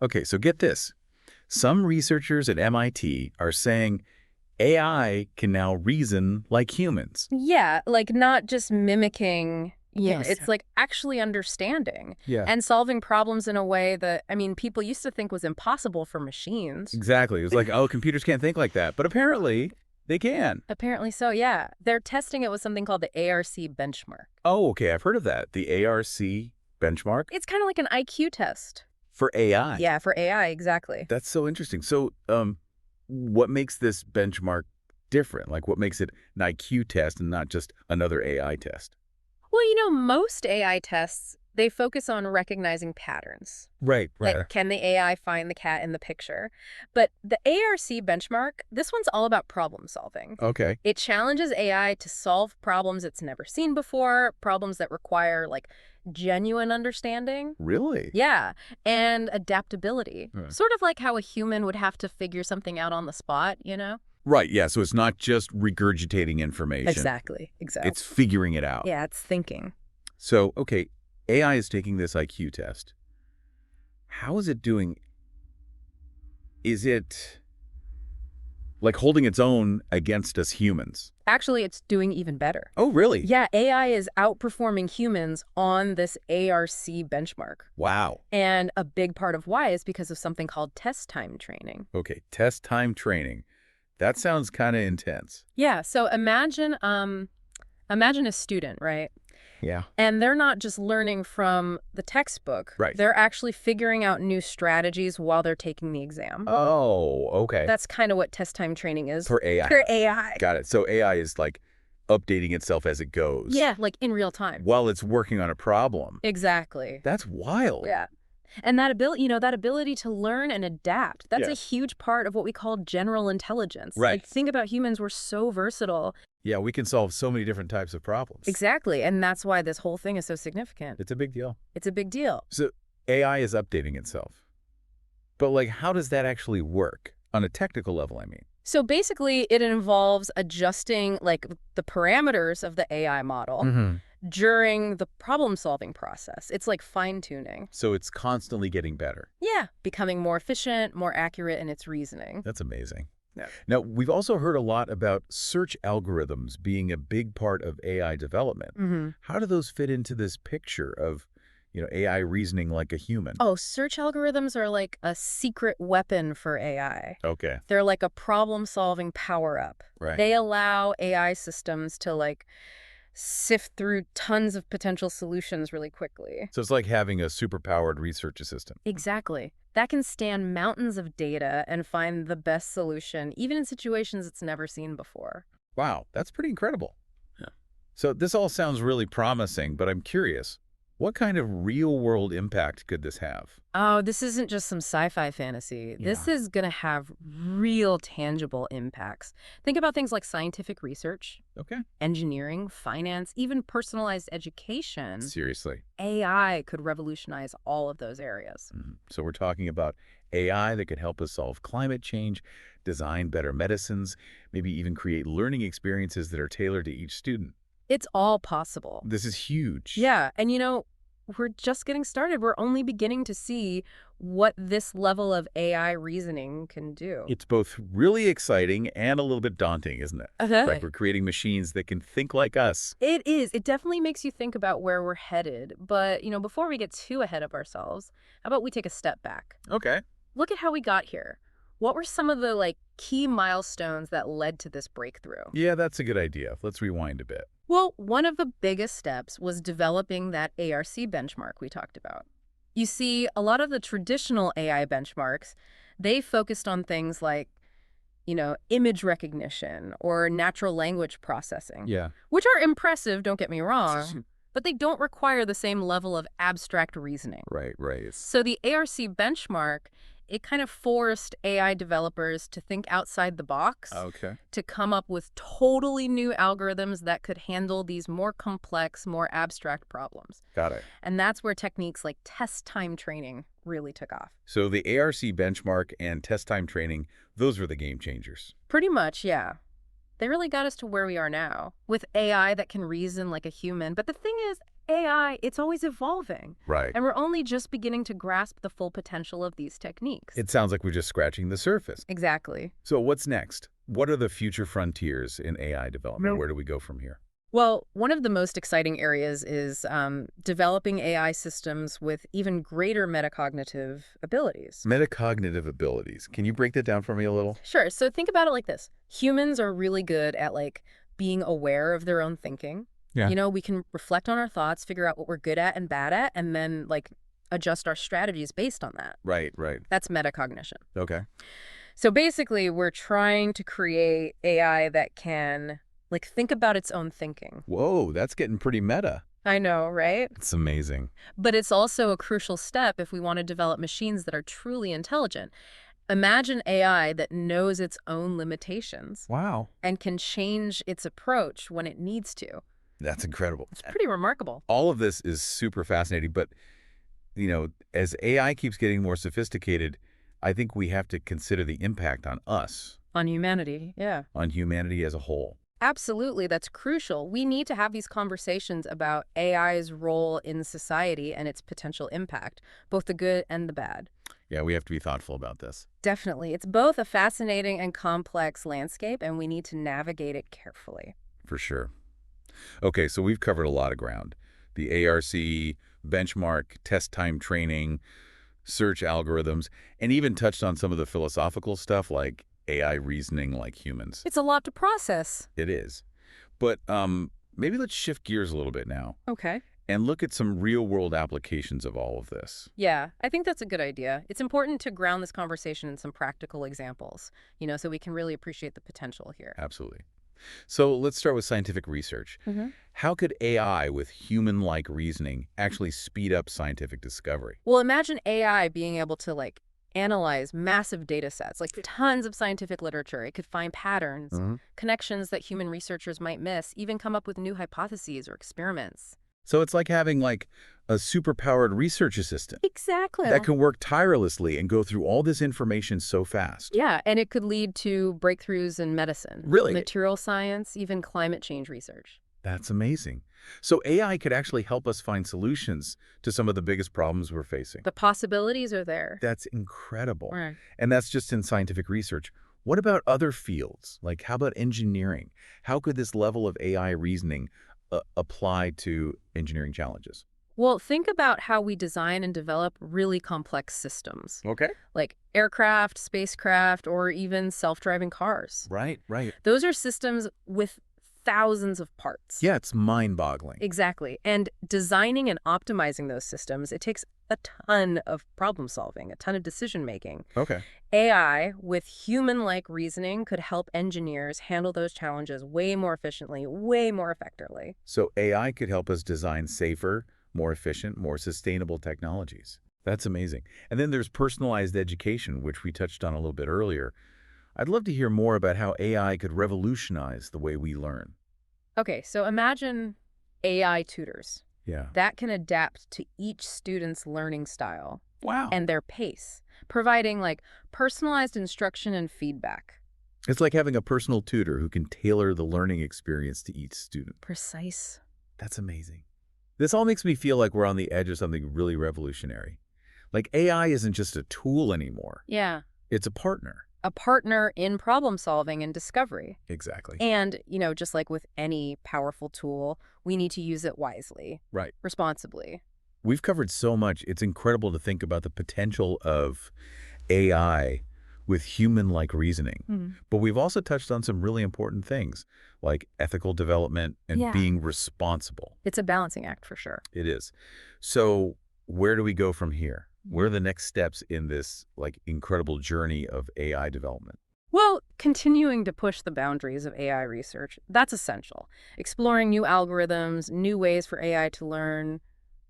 Okay, so get this. Some researchers at MIT are saying AI can now reason like humans. Yeah, like not just mimicking. Yeah, Yes. it's like actually understanding Yeah, and solving problems in a way that, I mean, people used to think was impossible for machines. exactly. It was like, oh, computers can't think like that. But apparently, they can. Apparently so, yeah. They're testing it with something called the ARC benchmark. Oh, okay, I've heard of that. The ARC benchmark It's kind of like an IQ test. for AI. Yeah, for AI, exactly. That's so interesting. So, what makes this benchmark different? Like, what makes it an IQ test and not just another AI test? Well, most AI tests, they focus on recognizing patterns. Right, right. Like, can the AI find the cat in the picture? But the ARC benchmark, this one's all about problem solving. Okay. It challenges AI to solve problems it's never seen before, problems that require, like, genuine understanding. Really? Yeah, and adaptability. Right. Sort of like how a human would have to figure something out on the spot? Right, yeah. So it's not just regurgitating information. Exactly. It's figuring it out. Yeah, it's thinking. So, okay, AI is taking this IQ test. How is it doing? Is it like holding its own against us humans? Actually, it's doing even better. Oh, really? Yeah, AI is outperforming humans on this ARC benchmark. Wow. And a big part of why is because of something called test time training. Okay, test time training. That sounds kind of intense. Yeah, so imagine a student, right? Yeah. And they're not just learning from the textbook. Right. They're actually figuring out new strategies while they're taking the exam. Oh, okay. That's kind of what test time training is. For AI. For AI. Got it. So AI is like updating itself as it goes. Yeah, like in real time. While it's working on a problem. Exactly. That's wild. Yeah. And that ability to learn and adapt, that's Yeah. a huge part of what we call general intelligence. Right. Like, think about humans, we're so versatile. Yeah, we can solve so many different types of problems. Exactly. And that's why this whole thing is so significant. It's a big deal. It's a big deal. So AI is updating itself. But like, how does that actually work? On a technical level, I mean. So basically, it involves adjusting like the parameters of the AI model during the problem-solving process. It's like fine-tuning. So it's constantly getting better. Yeah, becoming more efficient, more accurate in its reasoning. That's amazing. Yeah. Now, we've also heard a lot about search algorithms being a big part of AI development. How do those fit into this picture of, AI reasoning like a human? Oh, search algorithms are like a secret weapon for AI. Okay. They're like a problem-solving power-up. Right. They allow AI systems to like sift through tons of potential solutions really quickly. So it's like having a superpowered research assistant. Exactly. That can scan mountains of data and find the best solution, even in situations it's never seen before. Wow, that's pretty incredible. Yeah. So this all sounds really promising, but I'm curious, what kind of real-world impact could this have? Oh, this isn't just some sci-fi fantasy. This is going to have real tangible impacts. Think about things like scientific research, Okay. engineering, finance, even personalized education. Seriously. AI could revolutionize all of those areas. So we're talking about AI that could help us solve climate change, design better medicines, maybe even create learning experiences that are tailored to each student. It's all possible. This is huge. Yeah, and we're just getting started. We're only beginning to see what this level of AI reasoning can do. It's both really exciting and a little bit daunting, isn't it? Like we're creating machines that can think like us. It is. It definitely makes you think about where we're headed. But, before we get too ahead of ourselves, how about we take a step back? Okay. Look at how we got here. What were some of the, key milestones that led to this breakthrough? Yeah, that's a good idea. Let's rewind a bit. Well, one of the biggest steps was developing that ARC benchmark we talked about. You see, a lot of the traditional AI benchmarks, they focused on things like, image recognition or natural language processing. Yeah. Which are impressive, don't get me wrong, but they don't require the same level of abstract reasoning. Right. So the ARC benchmark, it kind of forced AI developers to think outside the box, Okay. to come up with totally new algorithms that could handle these more complex, more abstract problems. Got it. And that's where techniques like test time training really took off. So the ARC benchmark and test time training, those were the game changers. Pretty much, yeah. They really got us to where we are now, with AI that can reason like a human. But the thing is, AI, it's always evolving. Right. And we're only just beginning to grasp the full potential of these techniques. It sounds like we're just scratching the surface. Exactly. So what's next? What are the future frontiers in AI development? Nope. Where do we go from here? Well, one of the most exciting areas is developing AI systems with even greater metacognitive abilities. Metacognitive abilities. Can you break that down for me a little? Sure. So think about it like this. Humans are really good at being aware of their own thinking. Yeah. You know, we can reflect on our thoughts, figure out what we're good at and bad at, and then adjust our strategies based on that. Right. That's metacognition. Okay. So basically, we're trying to create AI that can think about its own thinking. Whoa, that's getting pretty meta. I know, right? It's amazing. But it's also a crucial step if we want to develop machines that are truly intelligent. Imagine AI that knows its own limitations Wow. and can change its approach when it needs to. That's incredible. It's pretty remarkable. All of this is super fascinating, but, as AI keeps getting more sophisticated, I think we have to consider the impact on us, On humanity, yeah. on humanity as a whole. Absolutely, that's crucial. We need to have these conversations about AI's role in society and its potential impact, both the good and the bad. Yeah, we have to be thoughtful about this. Definitely. It's both a fascinating and complex landscape, and we need to navigate it carefully. For sure. Okay, so we've covered a lot of ground. The ARC, benchmark, test time training, search algorithms, and even touched on some of the philosophical stuff like AI reasoning like humans. It's a lot to process. It is. But maybe let's shift gears a little bit now Okay. and look at some real-world applications of all of this. Yeah, I think that's a good idea. It's important to ground this conversation in some practical examples, so we can really appreciate the potential here. Absolutely. So let's start with scientific research. How could AI with human-like reasoning actually speed up scientific discovery? Well, imagine AI being able to analyze massive data sets, tons of scientific literature. It could find patterns, connections that human researchers might miss, even come up with new hypotheses or experiments. So it's like having a superpowered research assistant Exactly. that can work tirelessly and go through all this information so fast. Yeah, and it could lead to breakthroughs in medicine, Really? material science, even climate change research. That's amazing. So AI could actually help us find solutions to some of the biggest problems we're facing. The possibilities are there. That's incredible. Right. And that's just in scientific research. What about other fields? How about engineering? How could this level of AI reasoning apply to engineering challenges? Well, think about how we design and develop really complex systems, Okay. like aircraft, spacecraft, or even self-driving cars. Right. Those are systems with thousands of parts. Yeah, it's mind-boggling. Exactly. And designing and optimizing those systems, it takes a ton of problem solving, a ton of decision making. Okay. AI with human-like reasoning could help engineers handle those challenges way more efficiently, way more effectively. So AI could help us design safer, more efficient, more sustainable technologies. That's amazing. And then there's personalized education, which we touched on a little bit earlier. I'd love to hear more about how AI could revolutionize the way we learn. Okay, so imagine AI tutors Yeah. that can adapt to each student's learning style Wow. and their pace, providing personalized instruction and feedback. It's like having a personal tutor who can tailor the learning experience to each student. Precise. That's amazing. This all makes me feel like we're on the edge of something really revolutionary. AI isn't just a tool anymore. Yeah. It's a partner. A partner in problem solving and discovery. Exactly. And, just like with any powerful tool, we need to use it wisely, Right. responsibly. We've covered so much. It's incredible to think about the potential of AI with human-like reasoning. But we've also touched on some really important things, like ethical development and Yeah. being responsible. It's a balancing act for sure. It is. So where do we go from here? What are the next steps in this incredible journey of AI development? Well, continuing to push the boundaries of AI research, that's essential. Exploring new algorithms, new ways for AI to learn.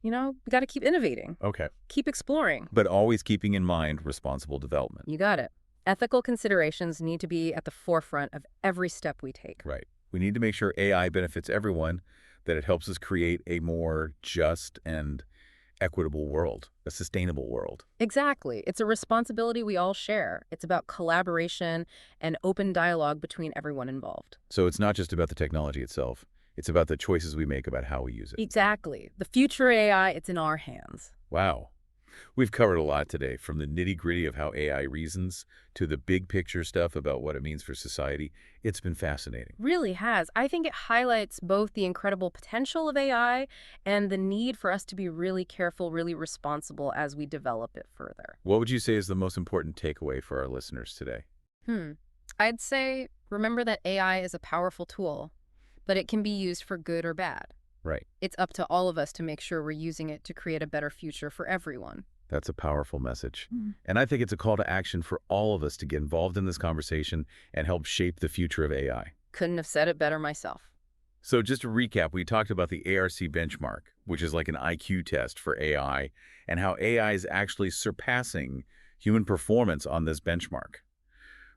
We got to keep innovating, Okay. keep exploring. But always keeping in mind responsible development. You got it. Ethical considerations need to be at the forefront of every step we take. Right. We need to make sure AI benefits everyone, that it helps us create a more just and equitable world, a sustainable world. Exactly. It's a responsibility we all share. It's about collaboration and open dialogue between everyone involved. So it's not just about the technology itself. It's about the choices we make about how we use it. Exactly. The future AI, it's in our hands. Wow. We've covered a lot today, from the nitty-gritty of how AI reasons to the big picture stuff about what it means for society. It's been fascinating. Really has. I think it highlights both the incredible potential of AI and the need for us to be really careful, really responsible as we develop it further. What would you say is the most important takeaway for our listeners today? I'd say remember that AI is a powerful tool, but it can be used for good or bad. Right. It's up to all of us to make sure we're using it to create a better future for everyone. That's a powerful message. And I think it's a call to action for all of us to get involved in this conversation and help shape the future of AI. Couldn't have said it better myself. So just to recap, we talked about the ARC benchmark, which is like an IQ test for AI, and how AI is actually surpassing human performance on this benchmark.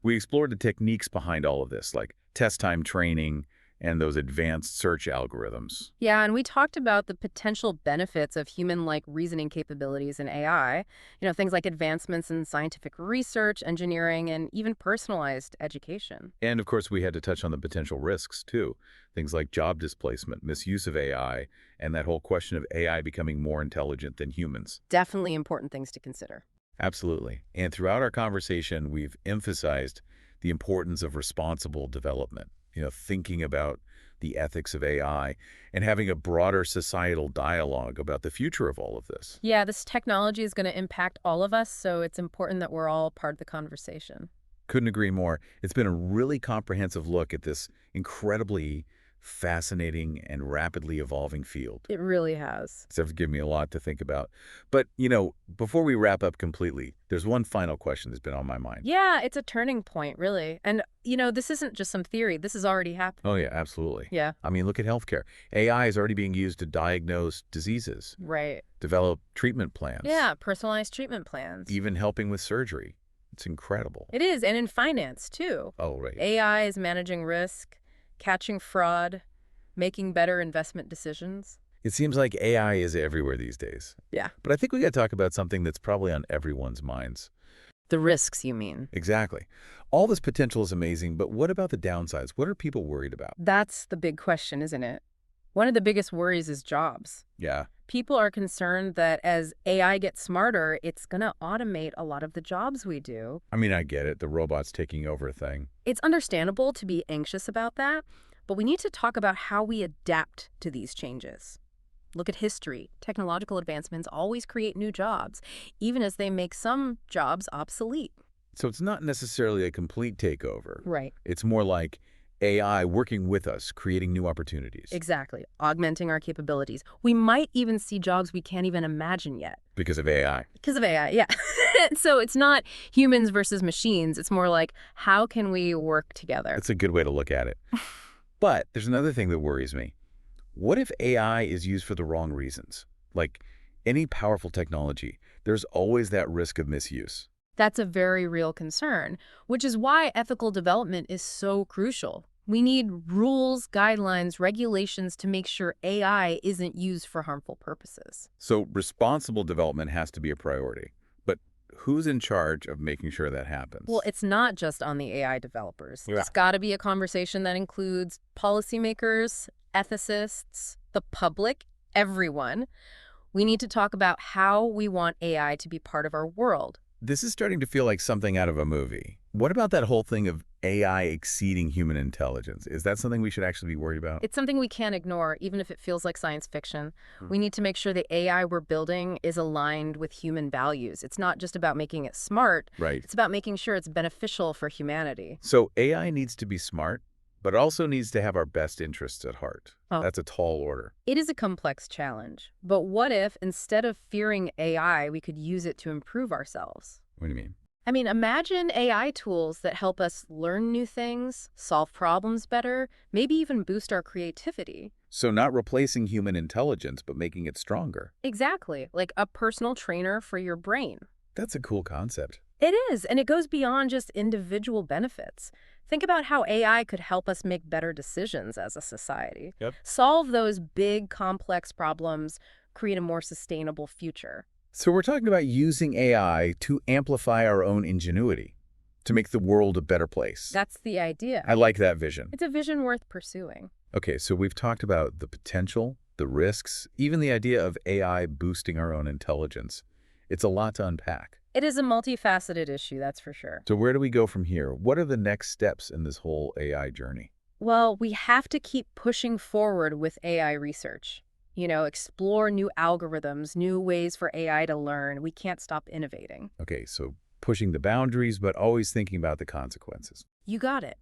We explored the techniques behind all of this, like test time training and those advanced search algorithms. Yeah, and we talked about the potential benefits of human-like reasoning capabilities in AI. Things like advancements in scientific research, engineering, and even personalized education. And of course, we had to touch on the potential risks too. Things like job displacement, misuse of AI, and that whole question of AI becoming more intelligent than humans. Definitely important things to consider. Absolutely. And throughout our conversation, we've emphasized the importance of responsible development, thinking about the ethics of AI and having a broader societal dialogue about the future of all of this. Yeah, this technology is going to impact all of us, so it's important that we're all part of the conversation. Couldn't agree more. It's been a really comprehensive look at this incredibly fascinating and rapidly evolving field. It really has. It's given me a lot to think about. But, before we wrap up completely, there's one final question that's been on my mind. Yeah, it's a turning point, really. And, this isn't just some theory. This is already happening. Oh, yeah, absolutely. Yeah. I mean, look at healthcare. AI is already being used to diagnose diseases, Right. develop treatment plans. Yeah, personalized treatment plans. Even helping with surgery. It's incredible. It is, and in finance, too. Oh, right. AI is managing risk, catching fraud, making better investment decisions. It seems like AI is everywhere these days. Yeah. But I think we got to talk about something that's probably on everyone's minds. The risks, you mean? Exactly. All this potential is amazing, but what about the downsides? What are people worried about? That's the big question, isn't it? One of the biggest worries is jobs. Yeah. People are concerned that as AI gets smarter, it's going to automate a lot of the jobs we do. I mean, I get it. The robot's taking over a thing. It's understandable to be anxious about that, but we need to talk about how we adapt to these changes. Look at history. Technological advancements always create new jobs, even as they make some jobs obsolete. So it's not necessarily a complete takeover. Right. It's more like AI working with us, creating new opportunities. Exactly. Augmenting our capabilities. We might even see jobs we can't even imagine yet. Because of AI. Because of AI, yeah. So it's not humans versus machines. It's more like, how can we work together? That's a good way to look at it. But there's another thing that worries me. What if AI is used for the wrong reasons? Like any powerful technology, there's always that risk of misuse. That's a very real concern, which is why ethical development is so crucial. We need rules, guidelines, regulations to make sure AI isn't used for harmful purposes. So responsible development has to be a priority. But who's in charge of making sure that happens? Well, it's not just on the AI developers. Yeah. It's got to be a conversation that includes policymakers, ethicists, the public, everyone. We need to talk about how we want AI to be part of our world. This is starting to feel like something out of a movie. What about that whole thing of AI exceeding human intelligence? Is that something we should actually be worried about? It's something we can't ignore, even if it feels like science fiction. We need to make sure the AI we're building is aligned with human values. It's not just about making it smart. Right. It's about making sure it's beneficial for humanity. So AI needs to be smart, but also needs to have our best interests at heart. Oh. That's a tall order. It is a complex challenge. But what if, instead of fearing AI, we could use it to improve ourselves? What do you mean? I mean, imagine AI tools that help us learn new things, solve problems better, maybe even boost our creativity. So not replacing human intelligence, but making it stronger. Exactly, like a personal trainer for your brain. That's a cool concept. It is, and it goes beyond just individual benefits. Think about how AI could help us make better decisions as a society. Yep. Solve those big, complex problems, create a more sustainable future. So we're talking about using AI to amplify our own ingenuity, to make the world a better place. That's the idea. I like that vision. It's a vision worth pursuing. Okay, so we've talked about the potential, the risks, even the idea of AI boosting our own intelligence. It's a lot to unpack. It is a multifaceted issue, that's for sure. So where do we go from here? What are the next steps in this whole AI journey? Well, we have to keep pushing forward with AI research. Explore new algorithms, new ways for AI to learn. We can't stop innovating. Okay, so pushing the boundaries, but always thinking about the consequences. You got it.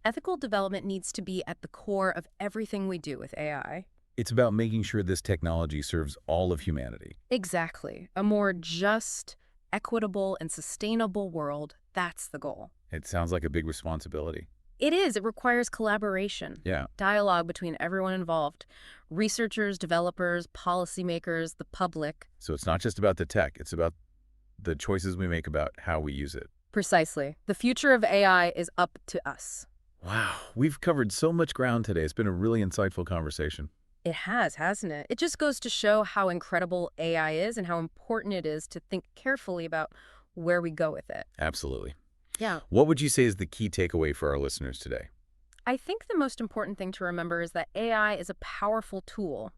Ethical development needs to be at the core of everything we do with AI. It's about making sure this technology serves all of humanity. Exactly. A more just, equitable, and sustainable world, that's the goal. It sounds like a big responsibility. It is. It requires collaboration, Yeah. dialogue between everyone involved, researchers, developers, policymakers, the public. So it's not just about the tech, it's about the choices we make about how we use it. Precisely. The future of AI is up to us. Wow, we've covered so much ground today. It's been a really insightful conversation. It has, hasn't it? It just goes to show how incredible AI is and how important it is to think carefully about where we go with it. Absolutely. Yeah. What would you say is the key takeaway for our listeners today? I think the most important thing to remember is that AI is a powerful tool,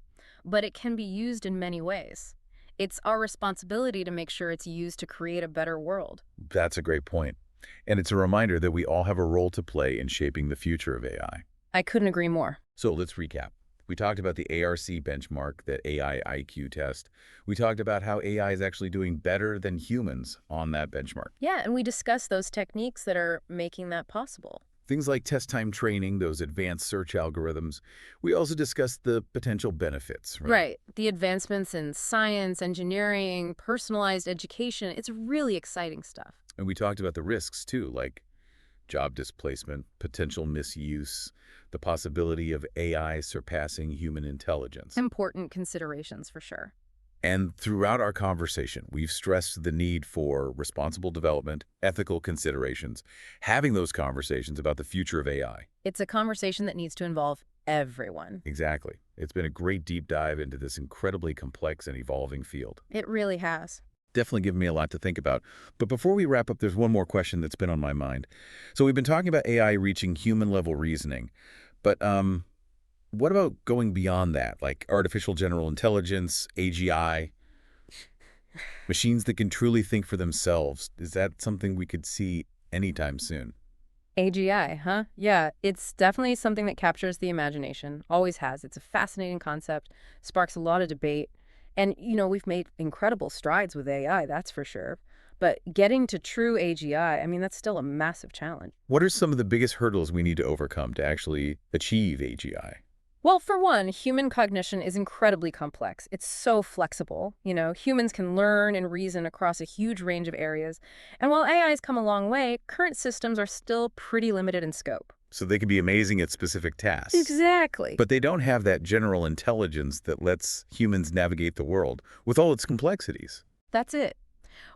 but it can be used in many ways. It's our responsibility to make sure it's used to create a better world. That's a great point. And it's a reminder that we all have a role to play in shaping the future of AI. I couldn't agree more. So let's recap. We talked about the ARC benchmark, that AI IQ test. We talked about how AI is actually doing better than humans on that benchmark. Yeah, and we discussed those techniques that are making that possible. Things like test time training, those advanced search algorithms. We also discussed the potential benefits. Right. The advancements in science, engineering, personalized education, it's really exciting stuff. And we talked about the risks too, like job displacement, potential misuse, the possibility of AI surpassing human intelligence. Important considerations for sure. And throughout our conversation, we've stressed the need for responsible development, ethical considerations, having those conversations about the future of AI. It's a conversation that needs to involve everyone. Exactly. It's been a great deep dive into this incredibly complex and evolving field. It really has. Definitely given me a lot to think about. But before we wrap up, there's one more question that's been on my mind. So we've been talking about AI reaching human-level reasoning, but what about going beyond that, like artificial general intelligence, AGI, machines that can truly think for themselves? Is that something we could see anytime soon? AGI, huh? Yeah, it's definitely something that captures the imagination. Always has. It's a fascinating concept, sparks a lot of debate. And, we've made incredible strides with AI, that's for sure. But getting to true AGI, I mean, that's still a massive challenge. What are some of the biggest hurdles we need to overcome to actually achieve AGI? Well, for one, human cognition is incredibly complex. It's so flexible. Humans can learn and reason across a huge range of areas. And while AI has come a long way, current systems are still pretty limited in scope. So they can be amazing at specific tasks. Exactly. But they don't have that general intelligence that lets humans navigate the world with all its complexities. That's it.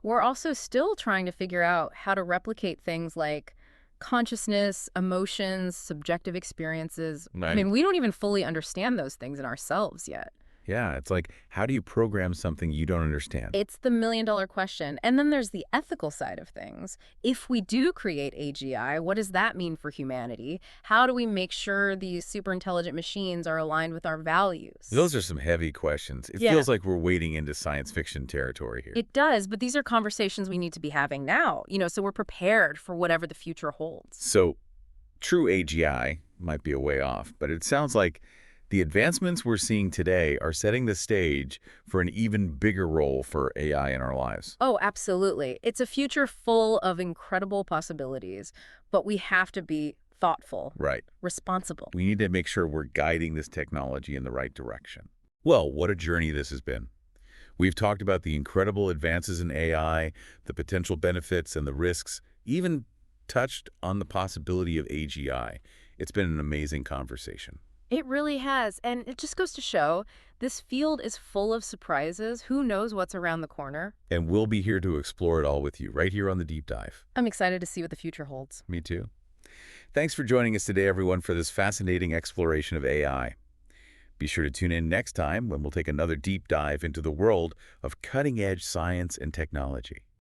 We're also still trying to figure out how to replicate things like consciousness, emotions, subjective experiences. I Right. mean, we don't even fully understand those things in ourselves yet. Yeah, it's like, how do you program something you don't understand? It's the million-dollar question. And then there's the ethical side of things. If we do create AGI, what does that mean for humanity? How do we make sure these super intelligent machines are aligned with our values? Those are some heavy questions. It Yeah. feels like we're wading into science fiction territory here. It does, but these are conversations we need to be having now, so we're prepared for whatever the future holds. So, true AGI might be a way off, but it sounds like the advancements we're seeing today are setting the stage for an even bigger role for AI in our lives. Oh, absolutely. It's a future full of incredible possibilities, but we have to be thoughtful, Right. responsible. We need to make sure we're guiding this technology in the right direction. Well, what a journey this has been. We've talked about the incredible advances in AI, the potential benefits and the risks, even touched on the possibility of AGI. It's been an amazing conversation. It really has, and it just goes to show this field is full of surprises. Who knows what's around the corner? And we'll be here to explore it all with you right here on the Deep Dive. I'm excited to see what the future holds. Me too. Thanks for joining us today, everyone, for this fascinating exploration of AI. Be sure to tune in next time when we'll take another deep dive into the world of cutting-edge science and technology.